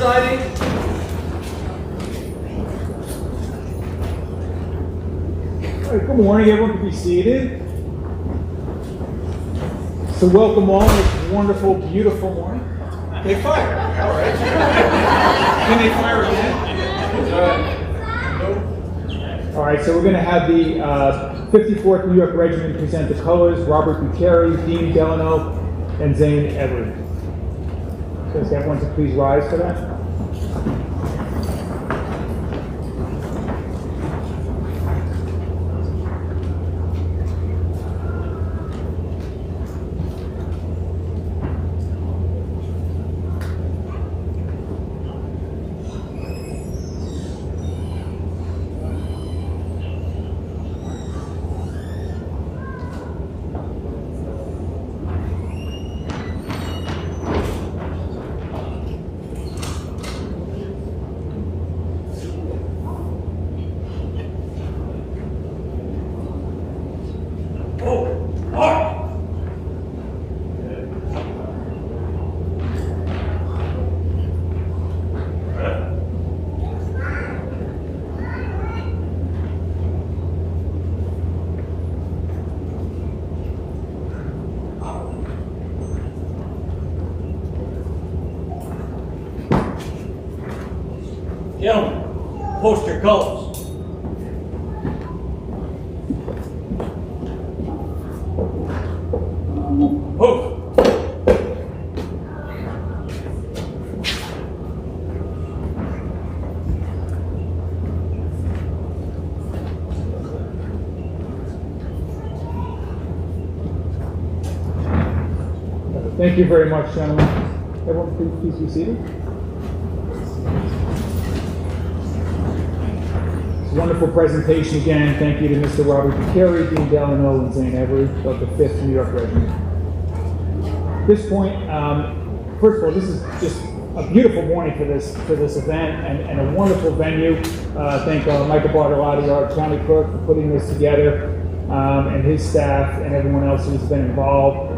presiding. All right, good morning, everyone can be seated. So welcome all this wonderful, beautiful morning. They fire. All right. Can they fire again? All right, so we're going to have the 54th New York Regiment present the colors: Robert Bucheri, Dean Delano, and Zane Everett. So is everyone to please rise for that? Gentlemen, post your colors. Move. Thank you very much, gentlemen. Everyone, please be seated. Wonderful presentation again. Thank you to Mr. Robert Bucheri, Dean Delano, and Zane Everett of the 5th New York Regiment. At this point, first of all, this is just a beautiful morning for this event and a wonderful venue. Thank Michael Bartolotti, our county clerk, for putting this together, and his staff and everyone else who's been involved.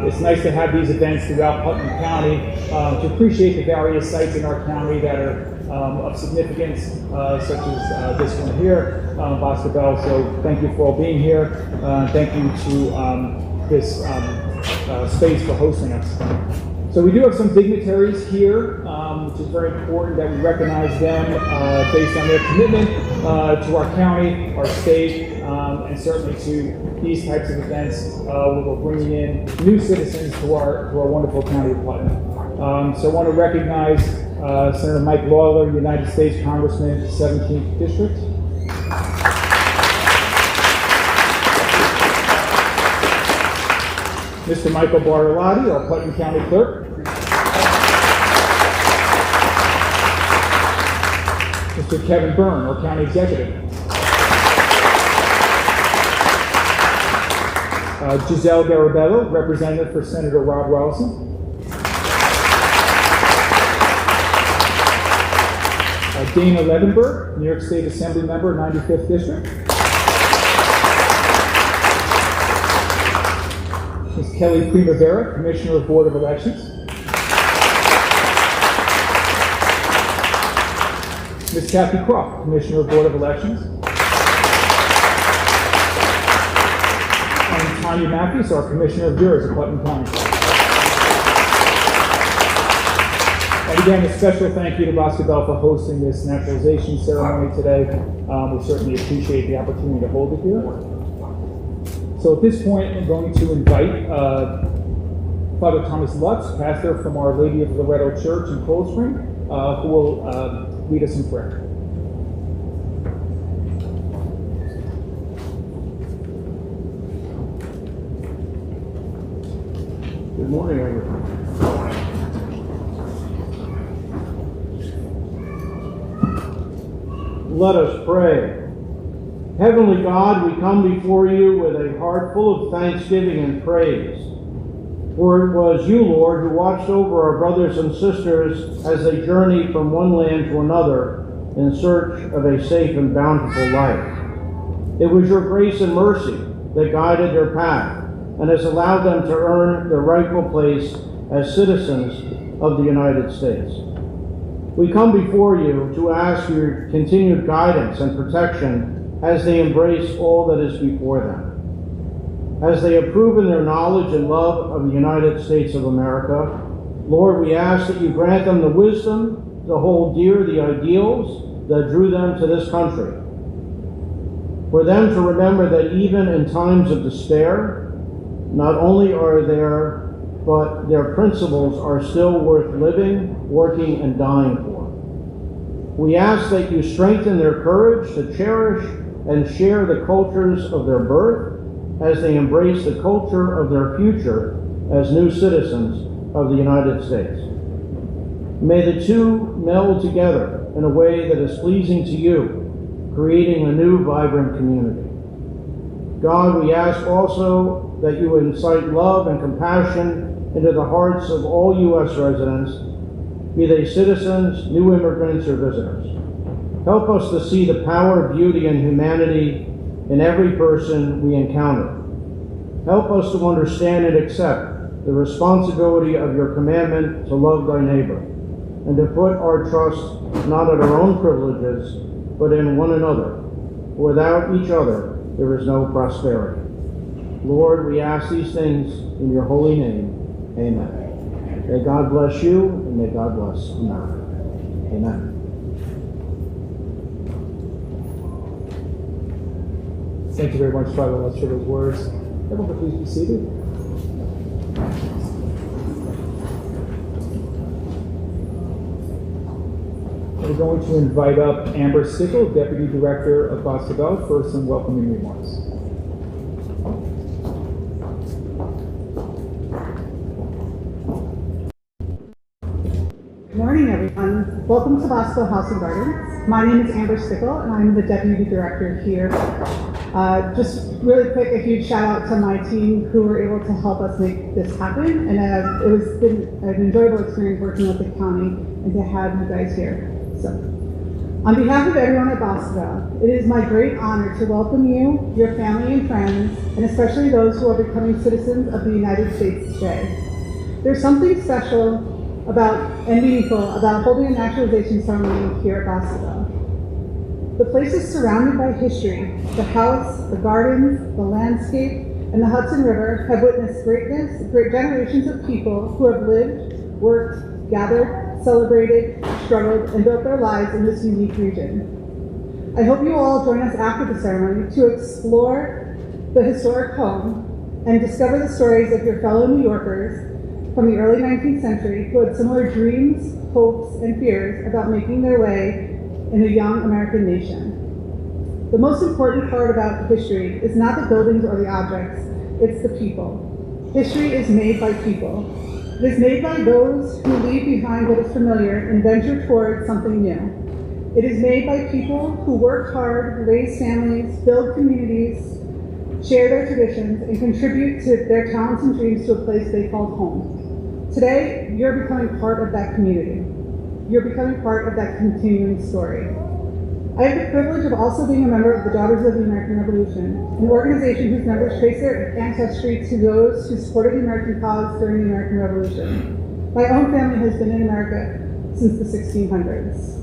It's nice to have these events throughout Putnam County to appreciate the various sites in our county that are of significance, such as this one here, Boscobel. So thank you for all being here. Thank you to this space for hosting us. So we do have some dignitaries here, which is very important that we recognize them based on their commitment to our county, our state, and certainly to these types of events where we're bringing in new citizens to our wonderful county of Putnam. So I want to recognize Senator Mike Lawler, United States Congressman, 17th District. Mr. Michael Bartolotti, our Putnam County Clerk. Mr. Kevin Byrne, our County Executive. Giselle Garabello, Representative for Senator Rob Rollison. Dana Levenberg, New York State Assembly Member, 95th District. Ms. Kelly Primavera, Commissioner of Board of Elections. Ms. Kathy Croft, Commissioner of Board of Elections. And Tanya Matthews, our Commissioner of Jurors of Putnam County. And again, a special thank you to Boscobel for hosting this naturalization ceremony today. We certainly appreciate the opportunity to hold it here. So at this point, I'm going to invite Father Thomas Lutz, pastor from Our Lady of Loretto Church in Cold Spring, who will lead us in prayer. Good morning, everyone. Let us pray. Heavenly God, we come before you with a heart full of thanksgiving and praise. For it was you, Lord, who watched over our brothers and sisters as they journeyed from one land to another in search of a safe and bountiful life. It was your grace and mercy that guided their path and has allowed them to earn their rightful place as citizens of the United States. We come before you to ask your continued guidance and protection as they embrace all that is before them. As they have proven their knowledge and love of the United States of America, Lord, we ask that you grant them the wisdom to hold dear the ideals that drew them to this country. For them to remember that even in times of despair, not only are there, but their principles are still worth living, working, and dying for. We ask that you strengthen their courage to cherish and share the cultures of their birth as they embrace the culture of their future as new citizens of the United States. May the two meld together in a way that is pleasing to you, creating a new vibrant community. God, we ask also that you incite love and compassion into the hearts of all U.S. residents, be they citizens, new immigrants, or visitors. Help us to see the power, beauty, and humanity in every person we encounter. Help us to understand and accept the responsibility of your commandment to love thy neighbor, and to put our trust not in our own privileges, but in one another. Without each other, there is no prosperity. Lord, we ask these things in your holy name. Amen. May God bless you, and may God bless America. Amen. Thank you very much, Father Let's for those words. Everyone, please be seated. We're going to invite up Amber Stickle, Deputy Director of Boscobel, for some welcoming remarks. Good morning, everyone. Welcome to Boscobel House and Gardens. My name is Amber Stickle, and I'm the Deputy Director here. Just really quick, a huge shout out to my team who were able to help us make this happen. And it's been an enjoyable experience working with the county and to have you guys here. So, on behalf of everyone at Boscobel, it is my great honor to welcome you, your family and friends, and especially those who are becoming citizens of the United States today. There's something special and meaningful about holding a naturalization ceremony here at Boscobel. The place is surrounded by history. The house, the gardens, the landscape, and the Hudson River have witnessed great generations of people who have lived, worked, gathered, celebrated, struggled, and built their lives in this unique region. I hope you all join us after the ceremony to explore the historic home and discover the stories of your fellow New Yorkers from the early 19th century who had similar dreams, hopes, and fears about making their way in a young American nation. The most important part about history is not the buildings or the objects, it's the people. History is made by people. It is made by those who leave behind what is familiar and venture toward something new. It is made by people who work hard, raise families, build communities, share their traditions, and contribute to their talents and dreams to a place they call home. Today, you're becoming part of that community. You're becoming part of that continuing story. I have the privilege of also being a member of the Daughters of the American Revolution, an organization whose members trace their ancestry to those who supported the American cause during the American Revolution. My own family has been in America since the 1600s.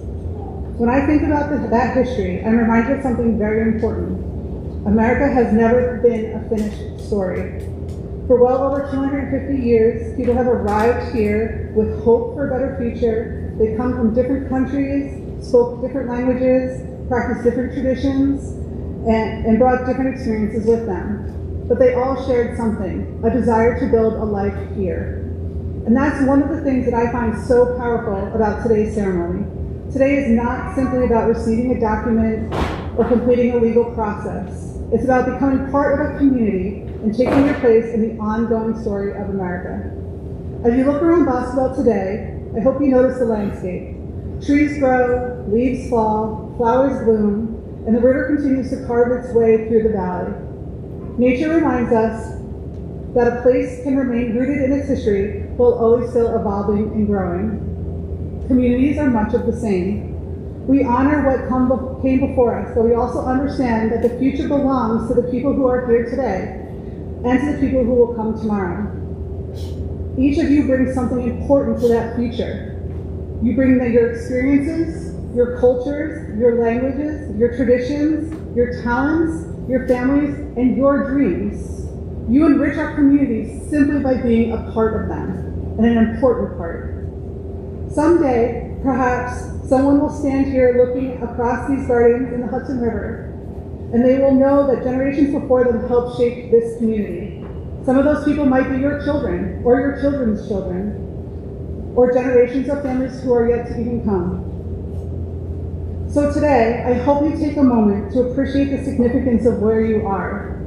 When I think about that history, I'm reminded of something very important. America has never been a finished story. For well over 250 years, people have arrived here with hope for a better future. They come from different countries, spoke different languages, practiced different traditions, and brought different experiences with them. But they all shared something, a desire to build a life here. And that's one of the things that I find so powerful about today's ceremony. Today is not simply about receiving a document or completing a legal process. It's about becoming part of a community and taking your place in the ongoing story of America. As you look around Boscobel today, I hope you notice the landscape. Trees grow, leaves fall, flowers bloom, and the river continues to carve its way through the valley. Nature reminds us that a place can remain rooted in its history while always still evolving and growing. Communities are much of the same. We honor what came before us, but we also understand that the future belongs to the people who are here today and to the people who will come tomorrow. Each of you brings something important to that future. You bring your experiences, your cultures, your languages, your traditions, your talents, your families, and your dreams. You enrich our communities simply by being a part of them, and an important part. Someday, perhaps, someone will stand here looking across these gardens in the Hudson River, and they will know that generations before them helped shape this community. Some of those people might be your children, or your children's children, or generations of families who are yet to even come. So today, I hope you take a moment to appreciate the significance of where you are.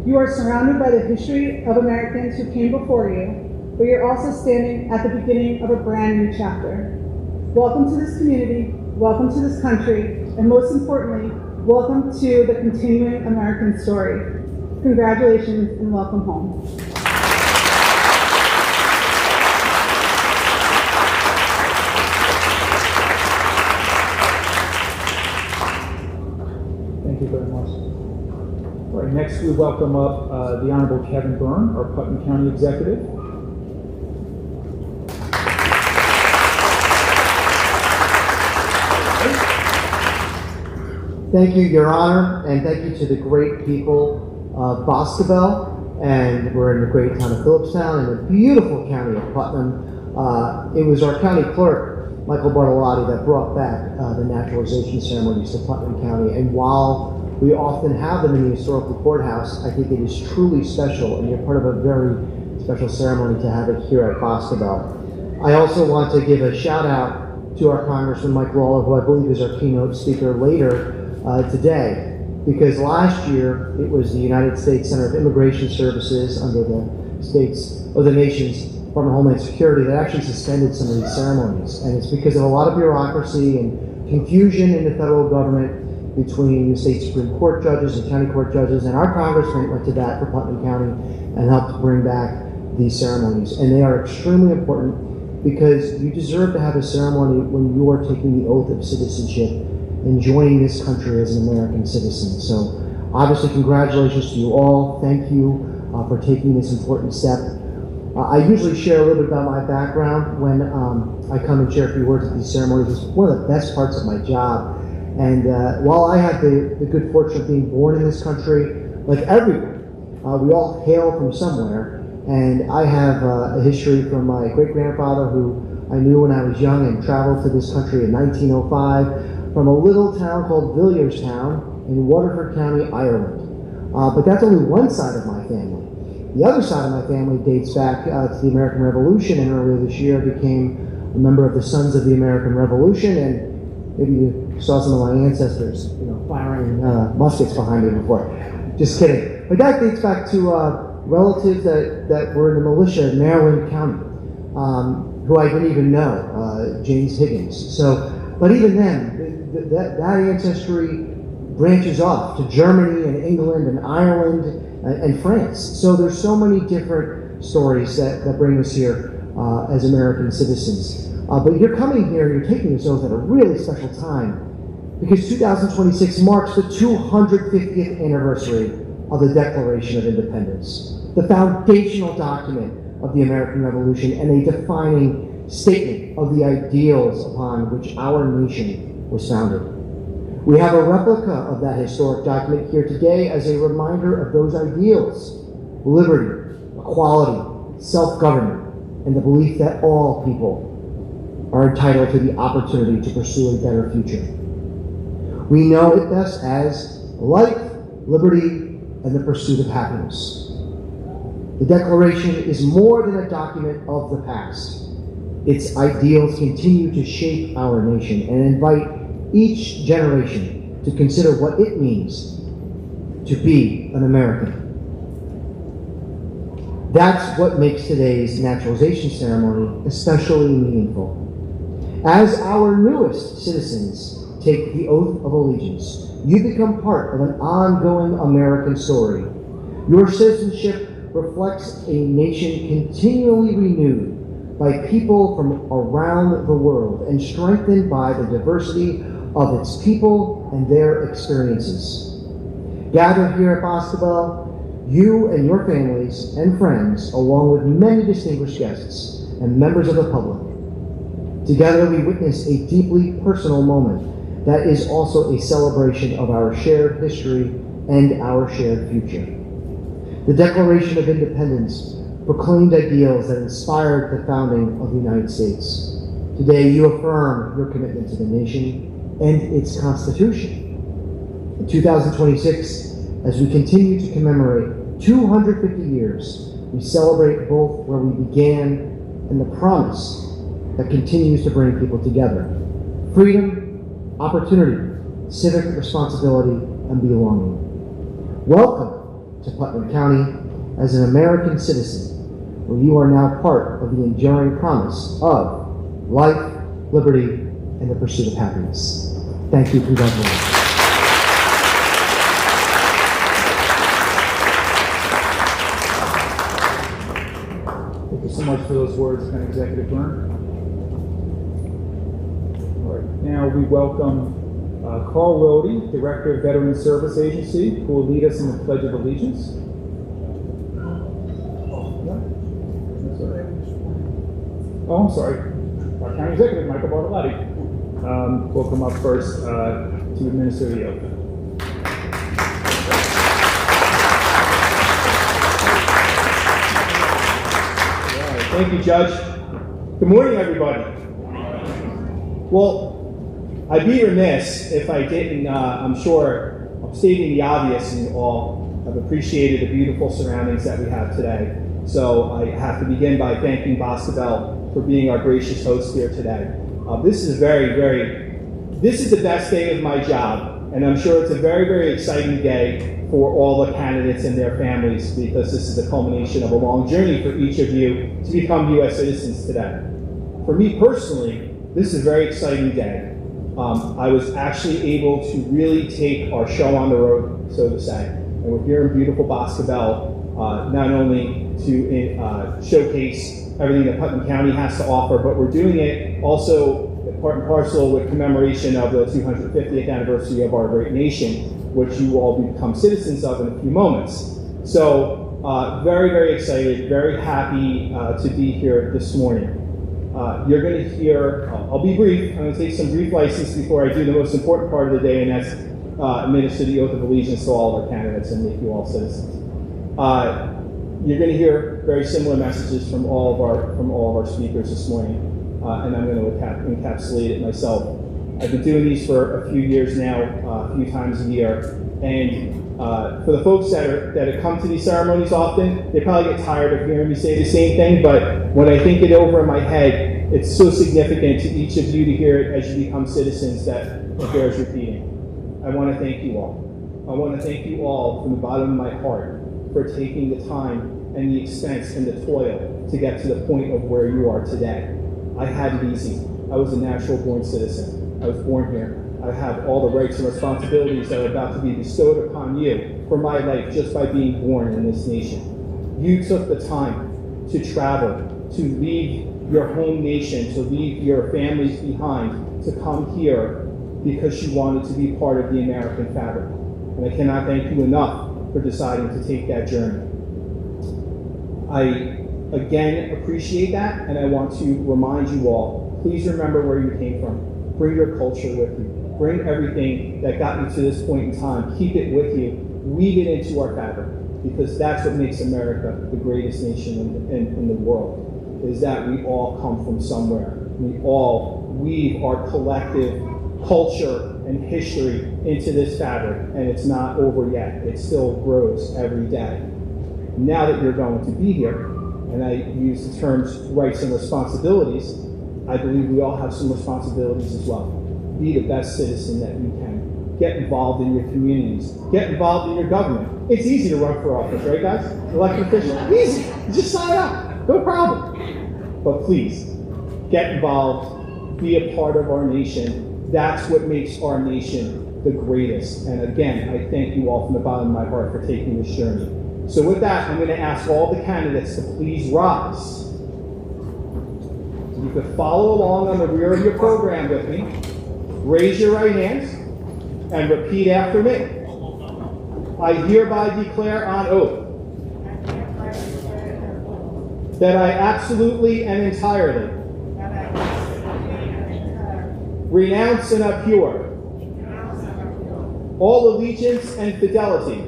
You are surrounded by the history of Americans who came before you, but you're also standing at the beginning of a brand new chapter. Welcome to this community, welcome to this country, and most importantly, welcome to the continuing American story. Congratulations and welcome home. Thank you very much. All right, next we welcome up the Honorable Kevin Byrne, our Putnam County Executive. Thank you, Your Honor, and thank you to the great people of Boscobel, and we're in the great town of Phillipstown, in the beautiful county of Putnam. It was our county clerk, Michael Bartolotti, that brought back the naturalization ceremonies to Putnam County, and while we often have them in the historical courthouse, I think it is truly special, and you're part of a very special ceremony to have it here at Boscobel. I also want to give a shout out to our Congressman Mike Lawler, who I believe is our keynote speaker later today, because last year it was the United States Center of Immigration Services under the states or the nation's Department of Homeland Security that actually suspended some of these ceremonies, and it's because of a lot of bureaucracy and confusion in the federal government between the state Supreme Court judges and county court judges, and our congressman went to bat for Putnam County and helped bring back these ceremonies, and they are extremely important because you deserve to have a ceremony when you are taking the oath of citizenship and joining this country as an American citizen. So obviously congratulations to you all. Thank you for taking this important step. I usually share a little bit about my background when I come and share a few words at these ceremonies. It's one of the best parts of my job. And while I have the good fortune of being born in this country, like everyone, we all hail from somewhere. And I have a history from my great-grandfather, who I knew when I was young and traveled to this country in 1905 from a little town called Villierstown in Waterford County, Ireland. But that's only one side of my family. The other side of my family dates back to the American Revolution, and earlier this year I became a member of the Sons of the American Revolution, and maybe you saw some of my ancestors, firing muskets behind me before. Just kidding. But that dates back to relatives that were in the militia in Maryland County, who I didn't even know, James Higgins. But even then, that ancestry branches off to Germany and England and Ireland and France. So there's so many different stories that bring us here as American citizens. But you're coming here and you're taking this oath at a really special time, because 2026 marks the 250th anniversary of the Declaration of Independence, the foundational document of the American Revolution and a defining statement of the ideals upon which our nation was founded. We have a replica of that historic document here today as a reminder of those ideals: liberty, equality, self-government, and the belief that all people are entitled to the opportunity to pursue a better future. We know it best as life, liberty, and the pursuit of happiness. The Declaration is more than a document of the past. Its ideals continue to shape our nation and invite each generation to consider what it means to be an American. That's what makes today's naturalization ceremony especially meaningful. As our newest citizens take the oath of allegiance, you become part of an ongoing American story. Your citizenship reflects a nation continually renewed by people from around the world and strengthened by the diversity of its people and their experiences. Gathered here at Boscobel, you and your families and friends, along with many distinguished guests and members of the public, Together we witness a deeply personal moment that is also a celebration of our shared history and our shared future. The Declaration of Independence proclaimed ideals that inspired the founding of the United States. Today you affirm your commitment to the nation and its Constitution. In 2026, as we continue to commemorate 250 years, we celebrate both where we began and the promise that continues to bring people together. Freedom, opportunity, civic responsibility, and belonging. Welcome to Putnam County as an American citizen, where you are now part of the enduring promise of life, liberty, and the pursuit of happiness. Thank you. Congratulations. Thank you so much for those words, County Executive Byrne. All right, now we welcome Carl Rohde, Director of Veteran Service Agency, who will lead us in the Pledge of Allegiance. Oh, I'm sorry. Our County Executive, Michael Bartoletti, will come up first to administer the oath. Thank you, Judge. Good morning, everybody. Well, I'd be remiss if I didn't, I'm sure I'm stating the obvious, and you all have appreciated the beautiful surroundings that we have today. So I have to begin by thanking Boscobel for being our gracious host here today. This is this is the best day of my job, and I'm sure it's a very, very exciting day for all the candidates and their families, because this is the culmination of a long journey for each of you to become U.S. citizens today. For me personally, this is a very exciting day. I was actually able to really take our show on the road, so to say. And we're here in beautiful Boscobel, not only to showcase everything that Putnam County has to offer, but we're doing it also part and parcel with commemoration of the 250th anniversary of our great nation, which you all become citizens of in a few moments. So very, very excited, very happy to be here this morning. You're going to hear, I'll be brief, I'm going to take some brief license before I do the most important part of the day, and that's administer the oath of allegiance to all of our candidates and make you all citizens. You're going to hear very similar messages from all of our speakers this morning, and I'm going to encapsulate it myself. I've been doing these for a few years now, a few times a year, and for the folks that have come to these ceremonies often, they probably get tired of hearing me say the same thing, but when I think it over in my head, it's so significant to each of you to hear it as you become citizens that it bears repeating. I want to thank you all. I want to thank you all from the bottom of my heart for taking the time and the expense and the toil to get to the point of where you are today. I had it easy. I was a natural born citizen. I was born here. I have all the rights and responsibilities that are about to be bestowed upon you for my life just by being born in this nation. You took the time to travel, to leave your home nation, to leave your families behind, to come here because you wanted to be part of the American fabric. And I cannot thank you enough for deciding to take that journey. I again appreciate that, and I want to remind you all, please remember where you came from. Bring your culture with you. Bring everything that got you to this point in time. Keep it with you. Weave it into our fabric, because that's what makes America the greatest nation in the world, is that we all come from somewhere. We all weave our collective culture and history into this fabric, and it's not over yet. It still grows every day. Now that you're going to be here, and I use the terms rights and responsibilities, I believe we all have some responsibilities as well. Be the best citizen that you can. Get involved in your communities. Get involved in your government. It's easy to run for office, right, guys? Elected officials. Easy. Just sign up. No problem. But please, get involved. Be a part of our nation. That's what makes our nation the greatest. And again, I thank you all from the bottom of my heart for taking this journey. So with that, I'm going to ask all the candidates to please rise. You could follow along on the rear of your program with me. Raise your right hands and repeat after me. I hereby declare on oath that I absolutely and entirely renounce and abhor all allegiance and fidelity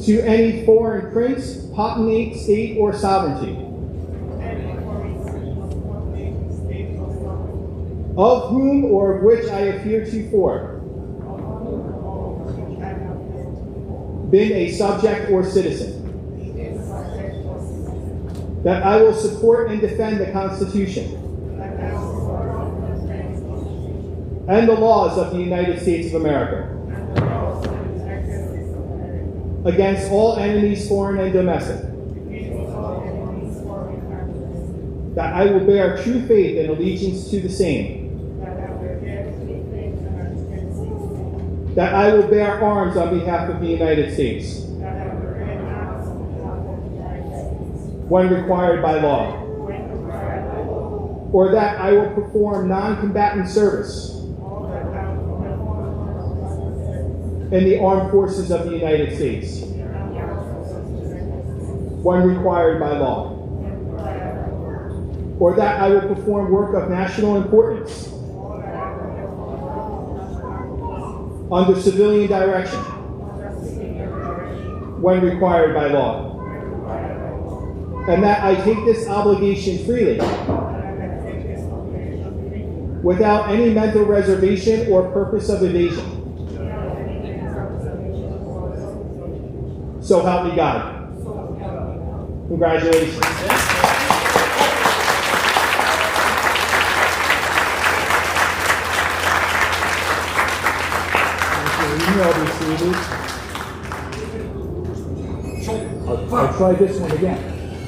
to any foreign prince, potentate, state, or sovereignty, of whom or of which I have heretofore been a subject or citizen, that I will support and defend the Constitution and the laws of the United States of America against all enemies, foreign and domestic, that I will bear true faith and allegiance to the same, that I will bear arms on behalf of the United States when required by law, or that I will perform non-combatant service in the armed forces of the United States when required by law, or that I will perform work of national importance under civilian direction when required by law, and that I take this obligation freely without any mental reservation or purpose of evasion. So help me God. Congratulations. I'll try this one again.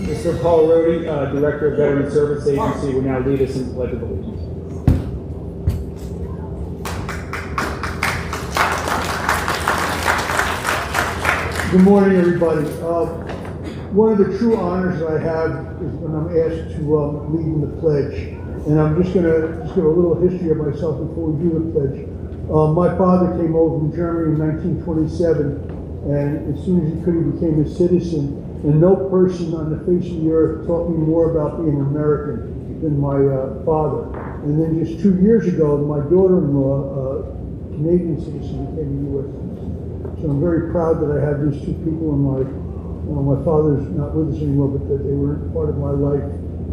Mr. Paul Rohde, Director of Veteran Service Agency, will now lead us in the Pledge of Allegiance. Good morning, everybody. One of the true honors that I have is when I'm asked to lead in the pledge. And I'm just going to give a little history of myself before we do the pledge. My father came over from Germany in 1927, and as soon as he could, he became a citizen. And no person on the face of the earth taught me more about being American than my father. And then just 2 years ago, my daughter-in-law, Canadian citizen, became a U.S. citizen. So I'm very proud that I have these two people in my, my father's not with us anymore, but that they were part of my life.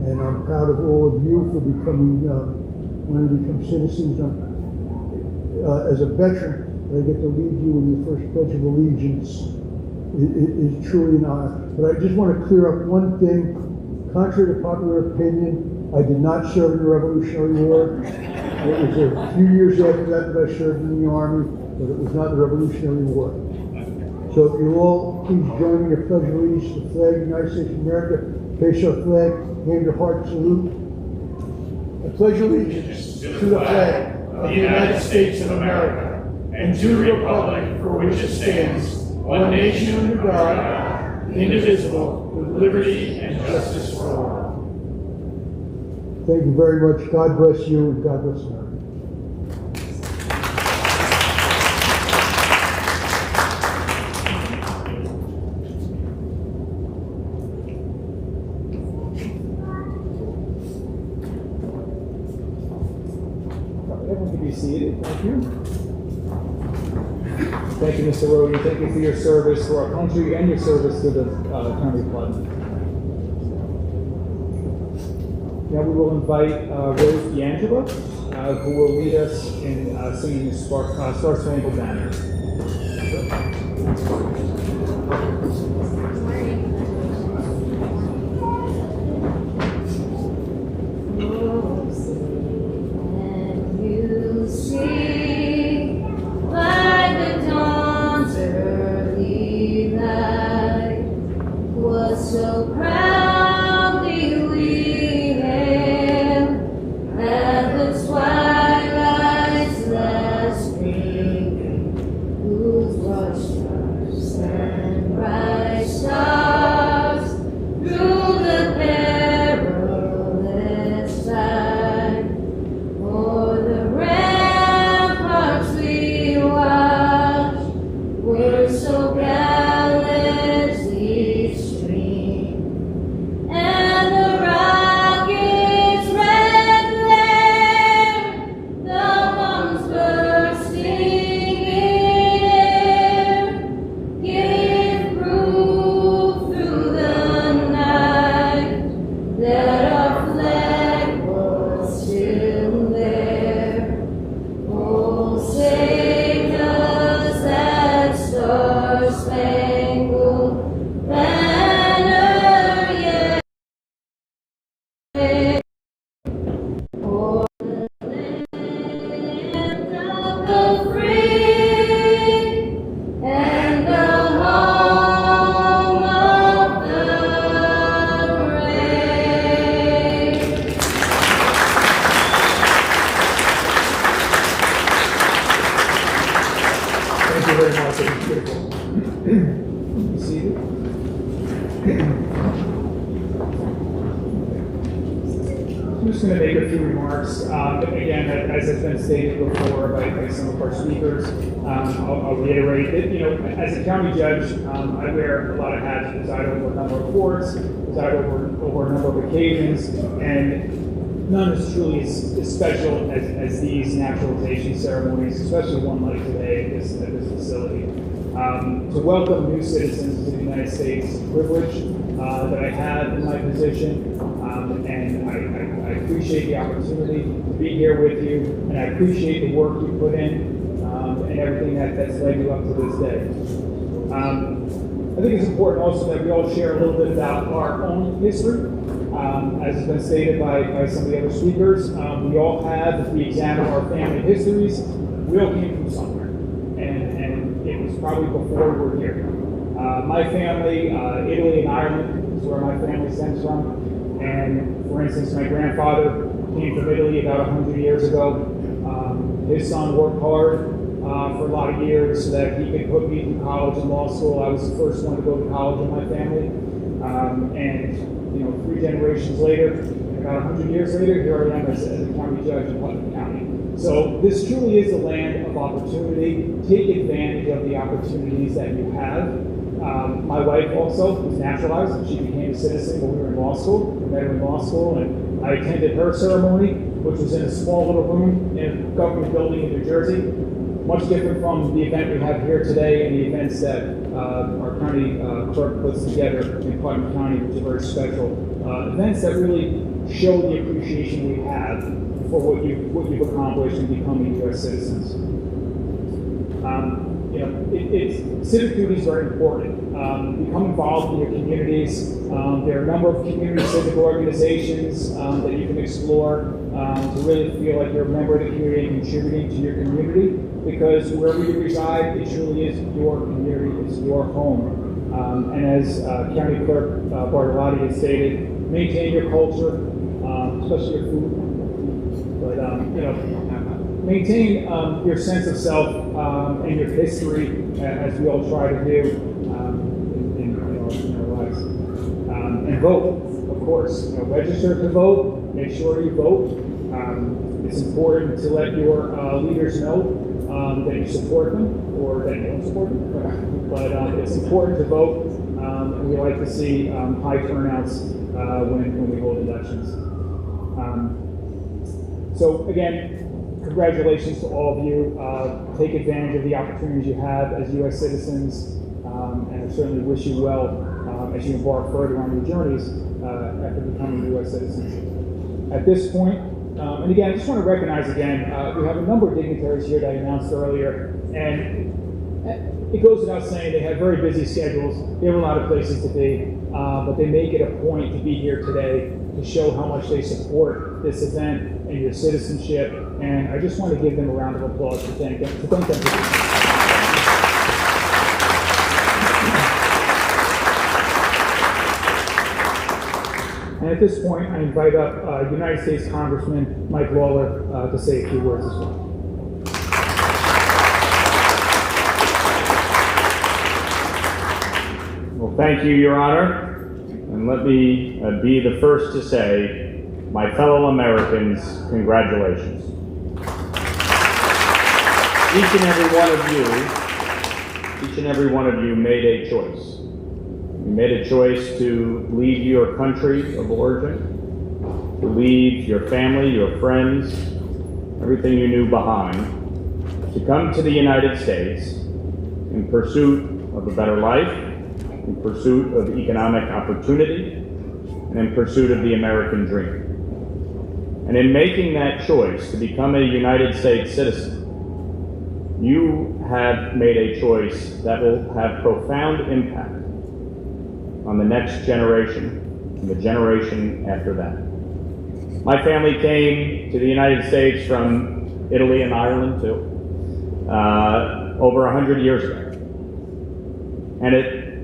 And I'm proud of all of you for becoming, when you become citizens. As a veteran, I get to lead you in your first Pledge of Allegiance. It is truly an honor. But I just want to clear up one thing. Contrary to popular opinion, I did not serve in the Revolutionary War. It was a few years after that I served in the Army, but it was not the Revolutionary War. So if you all please join me in a pledge of allegiance to the flag of the United States of America, face our flag, hand your heart salute. I pledge allegiance to the flag of the United States of America and to the republic for which it stands, one nation under God, indivisible, with liberty and justice for all. Thank you very much. God bless you and God bless America. Everyone can be seated. Thank you. Thank you, Mr. Rohde. Thank you for your service to our country and your service to the county of Putnam. Now we will invite Rose D'Angelo, who will lead us in singing the Star Spangled Banner. So proudly we hailed at the twilight's last gleaming, whose broad stars Be seated. I'm just going to make a few remarks. Again, as has been stated before by some of our speakers, I'll reiterate that, as a county judge, I wear a lot of hats, preside over a number of courts, preside over a number of occasions, and none is truly as special as these naturalization ceremonies, especially one like today at this facility. To welcome new citizens to the United States is a privilege that I have in my position, and I appreciate the opportunity to be here with you, and I appreciate the work you put in and everything that's led you up to this day. I think it's important also that we all share a little bit about our own history. As has been stated by some of the other speakers, we all have, if we examine our family histories, we all came from somewhere, and it was probably before we were here. My family, Italy and Ireland is where my family stems from. And for instance, my grandfather came from Italy about 100 years ago. His son worked hard for a lot of years so that he could put me through college and law school. I was the first one to go to college in my family. And 3 generations later, about 100 years later, here I am as a county judge in Putnam County. So this truly is a land of opportunity. Take advantage of the opportunities that you have. My wife also was naturalized. She became a citizen when we were in law school. We met her in law school, and I attended her ceremony, which was in a small little room in a government building in New Jersey. Much different from the event we have here today and the events that our county clerk puts together in Putnam County, which are very special. Events that really show the appreciation we have for what you've accomplished in becoming U.S. citizens. Civic duty is very important. Become involved in your communities. There are a number of community civic organizations that you can explore to really feel like you're a member of the community and contributing to your community, because wherever you reside, it truly is your community, it's your home. And as County Clerk Bartolotti has stated, maintain your culture, especially your food. But maintain your sense of self and your history, as we all try to do in our lives. And vote, of course. Register to vote. Make sure you vote. It's important to let your leaders know that you support them or that you don't support them. But it's important to vote, and we like to see high turnouts when we hold elections. So again, congratulations to all of you. Take advantage of the opportunities you have as U.S. citizens, and I certainly wish you well as you embark further on your journeys after becoming U.S. citizens. At this point, and again, I just want to recognize again, we have a number of dignitaries here that I announced earlier, and it goes without saying they have very busy schedules. They have a lot of places to be, but they make it a point to be here today to show how much they support this event and your citizenship, and I just want to give them a round of applause to thank them. And at this point, I invite up United States Congressman Mike Lawler to say a few words as well. Well, thank you, Your Honor. And let me be the first to say, my fellow Americans, congratulations. Each and every one of you made a choice. You made a choice to leave your country of origin, to leave your family, your friends, everything you knew behind, to come to the United States in pursuit of a better life, in pursuit of economic opportunity, and in pursuit of the American dream. And in making that choice to become a United States citizen, you have made a choice that will have profound impact on the next generation and the generation after that. My family came to the United States from Italy and Ireland too, over 100 years ago. And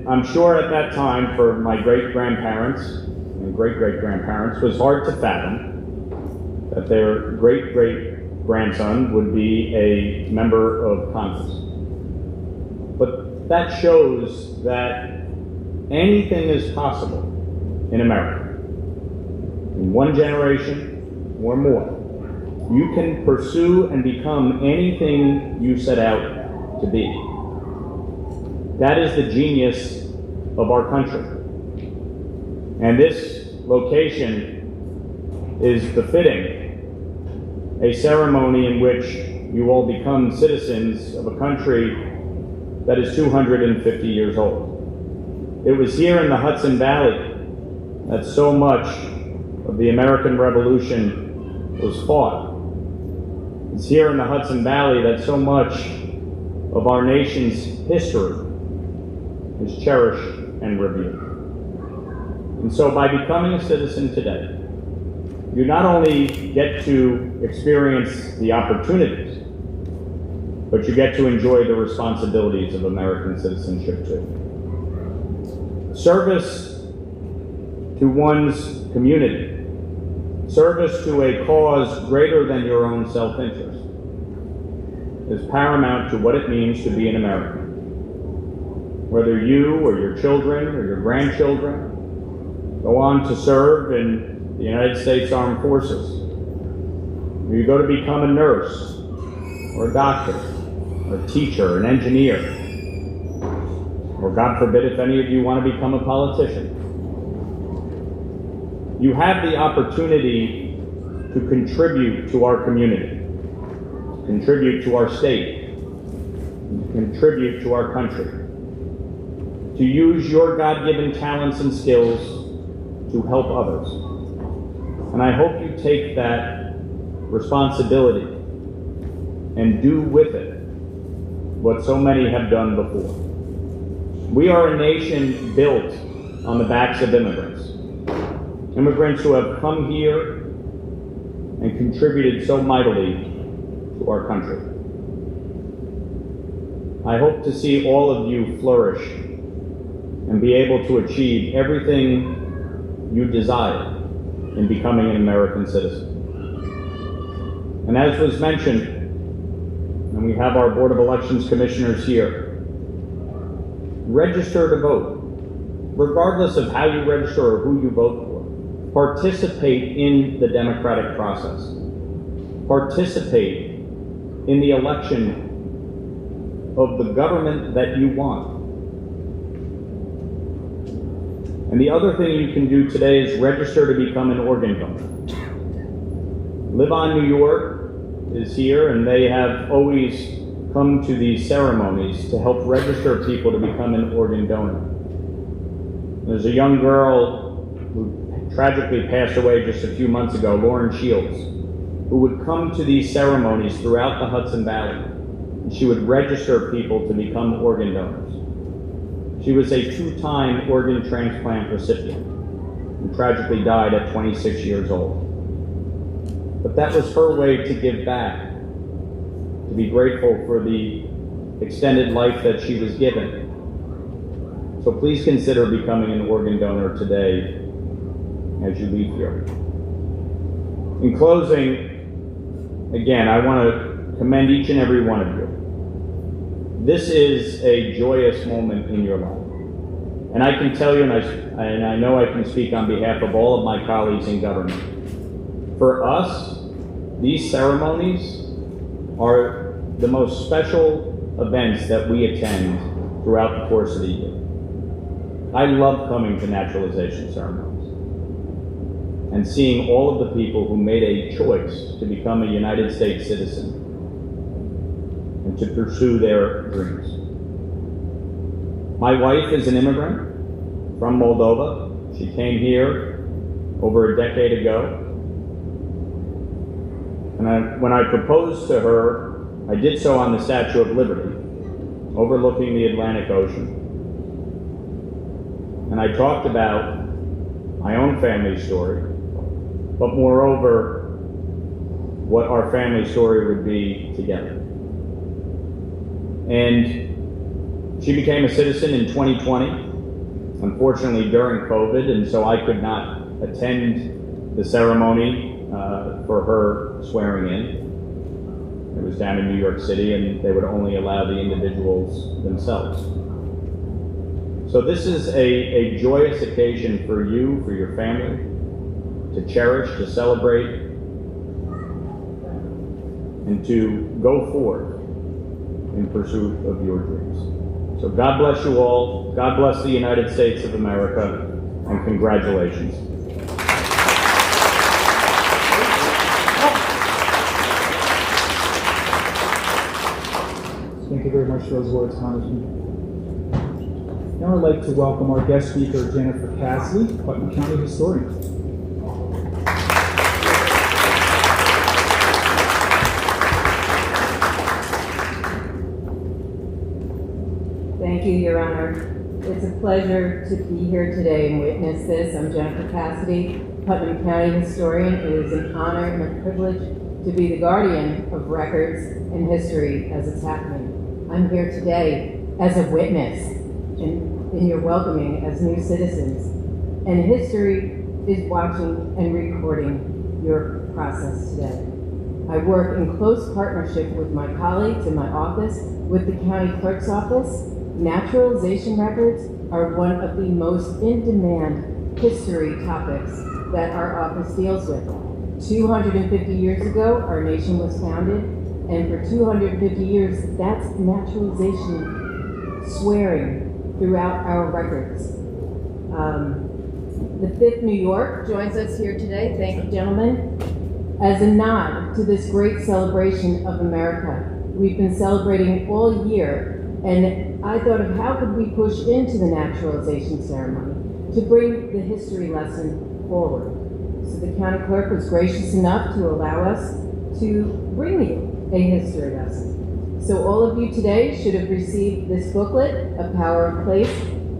I'm sure at that time for my great-grandparents and great-great-grandparents was hard to fathom that their great-great-grandson would be a member of Congress. But that shows that anything is possible in America. In one generation or more, you can pursue and become anything you set out to be. That is the genius of our country. And this location is befitting a ceremony in which you all become citizens of a country that is 250 years old. It was here in the Hudson Valley that so much of the American Revolution was fought. It's here in the Hudson Valley that so much of our nation's history is cherished and revered. And so by becoming a citizen today, you not only get to experience the opportunities, but you get to enjoy the responsibilities of American citizenship too. Service to one's community, service to a cause greater than your own self-interest, is paramount to what it means to be an American. Whether you or your children or your grandchildren go on to serve in the United States Armed Forces, or you go to become a nurse or a doctor or a teacher, an engineer, or God forbid if any of you want to become a politician, you have the opportunity to contribute to our community, to contribute to our state, to contribute to our country, to use your God-given talents and skills to help others. And I hope you take that responsibility and do with it what so many have done before. We are a nation built on the backs of immigrants. Immigrants who have come here and contributed so mightily to our country. I hope to see all of you flourish and be able to achieve everything you desire in becoming an American citizen. And as was mentioned, and we have our Board of Elections commissioners here, register to vote. Regardless of how you register or who you vote for, participate in the democratic process. Participate in the election of the government that you want. And the other thing you can do today is register to become an organ donor. Live On New York is here, and they have always come to these ceremonies to help register people to become an organ donor. There's a young girl who tragically passed away just a few months ago, Lauren Shields, who would come to these ceremonies throughout the Hudson Valley, and she would register people to become organ donors. She was a 2-time organ transplant recipient and tragically died at 26 years old. But that was her way to give back, to be grateful for the extended life that she was given. So please consider becoming an organ donor today as you leave here. In closing, again, I want to commend each and every one of you. This is a joyous moment in your life. And I can tell you, and I know I can speak on behalf of all of my colleagues in government, for us, these ceremonies are the most special events that we attend throughout the course of the year. I love coming to naturalization ceremonies and seeing all of the people who made a choice to become a United States citizen and to pursue their dreams. My wife is an immigrant from Moldova. She came here over a decade ago. And when I proposed to her, I did so on the Statue of Liberty, overlooking the Atlantic Ocean. And I talked about my own family story, but moreover, what our family story would be together. And she became a citizen in 2020, unfortunately during COVID, and so I could not attend the ceremony for her swearing in. It was down in New York City, and they would only allow the individuals themselves. So this is a joyous occasion for you, for your family, to cherish, to celebrate, and to go forth in pursuit of your dreams. So God bless you all. God bless the United States of America, and congratulations. Thank you very much for those words, Congressman. Now I'd like to welcome our guest speaker, Jennifer Cassidy, Putnam County Historian. Thank you, Your Honor. It's a pleasure to be here today and witness this. I'm Jennifer Cassidy, Putnam County Historian. It is an honor and a privilege to be the guardian of records and history as it's happening. I'm here today as a witness in your welcoming as new citizens. And history is watching and recording your process today. I work in close partnership with my colleagues in my office, with the county clerk's office. Naturalization records are one of the most in-demand history topics that our office deals with. 250 years ago, our nation was founded, and for 250 years, that's naturalization swearing throughout our records. The 5th New York joins us here today, thank you, gentlemen, as a nod to this great celebration of America. We've been celebrating all year, and I thought of how could we push into the naturalization ceremony to bring the history lesson forward. So the county clerk was gracious enough to allow us to bring you a history lesson. So all of you today should have received this booklet, A Power of Place.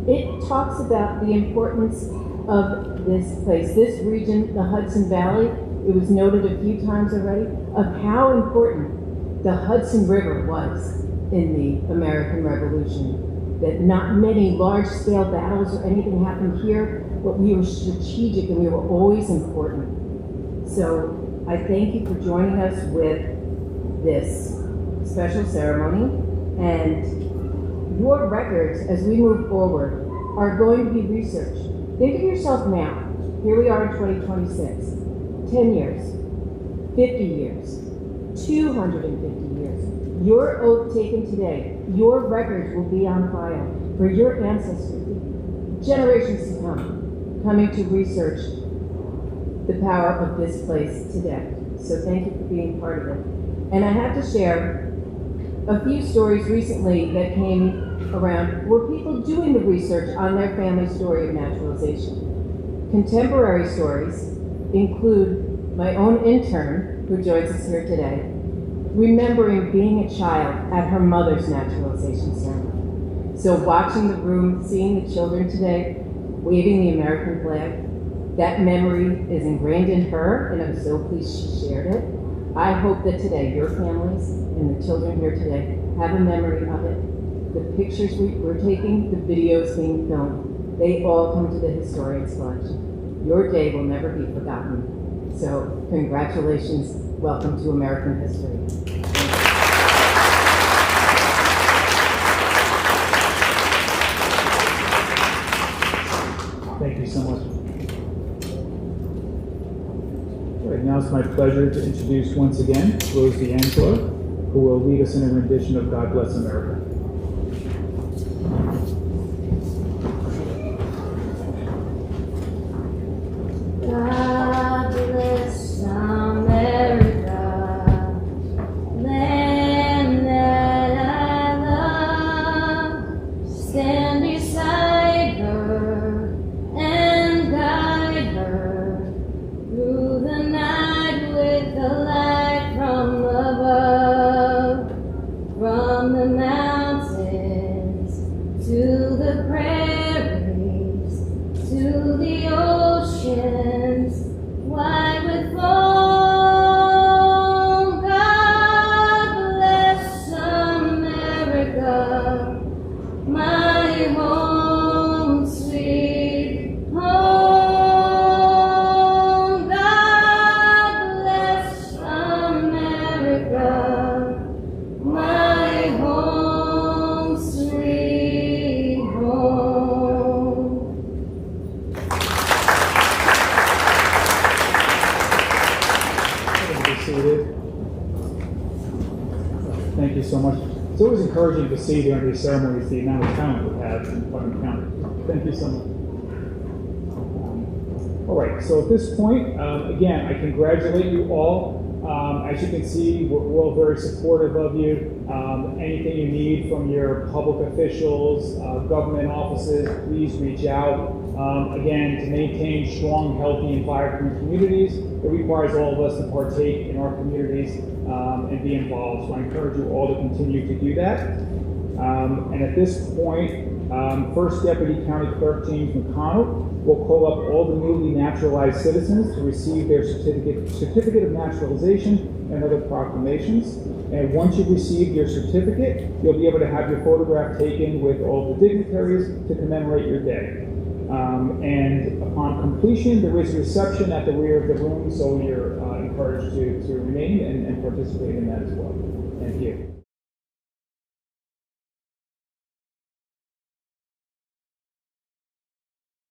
It talks about the importance of this place, this region, the Hudson Valley. It was noted a few times already of how important the Hudson River was in the American Revolution. That not many large-scale battles or anything happened here, but we were strategic and we were always important. So I thank you for joining us with this special ceremony, and your records as we move forward are going to be researched. Think of yourself now. Here we are in 2026. 10 years, 50 years, 250 years. Your oath taken today, your records will be on file for your ancestors, generations to come, coming to research the power of this place today. So thank you for being part of it. And I have to share a few stories recently that came around were people doing the research on their family story of naturalization. Contemporary stories include my own intern, who joins us here today, remembering being a child at her mother's naturalization ceremony. So watching the room, seeing the children today, waving the American flag, that memory is ingrained in her, and I'm so pleased she shared it. I hope that today your families and the children here today have a memory of it. The pictures we're taking, the videos being filmed, they all come to the Historian's Collection. Your day will never be forgotten. So congratulations, welcome to American history. Thank you so much. All right, now it's my pleasure to introduce once again Rose D'Angelo, who will lead us in a rendition of God Bless America. God bless America, land that I love. Stand beside her and guide her through the night with the light from above, from the mountains to the prairies, to the oceans, white with foam. God bless America, my home, sweet home. God bless America, my home, sweet home. it's always encouraging to see during these ceremonies the amount of talent we have in Putnam County. Thank you so much. All right, so at this point, again, I congratulate you all. As you can see, we're all very supportive of you. Anything you need from your public officials, government offices, please reach out. Again, to maintain strong, healthy, and vibrant communities, it requires all of us to partake in our communities and be involved. So I encourage you all to continue to do that. And at this point, First Deputy County Clerk James McConnell will call up all the newly naturalized citizens to receive their certificate of naturalization and other proclamations. And once you've received your certificate, you'll be able to have your photograph taken with all the dignitaries to commemorate your day. And upon completion, there is a reception at the rear of the room, so you're encouraged to remain and participate in that as well. Thank you.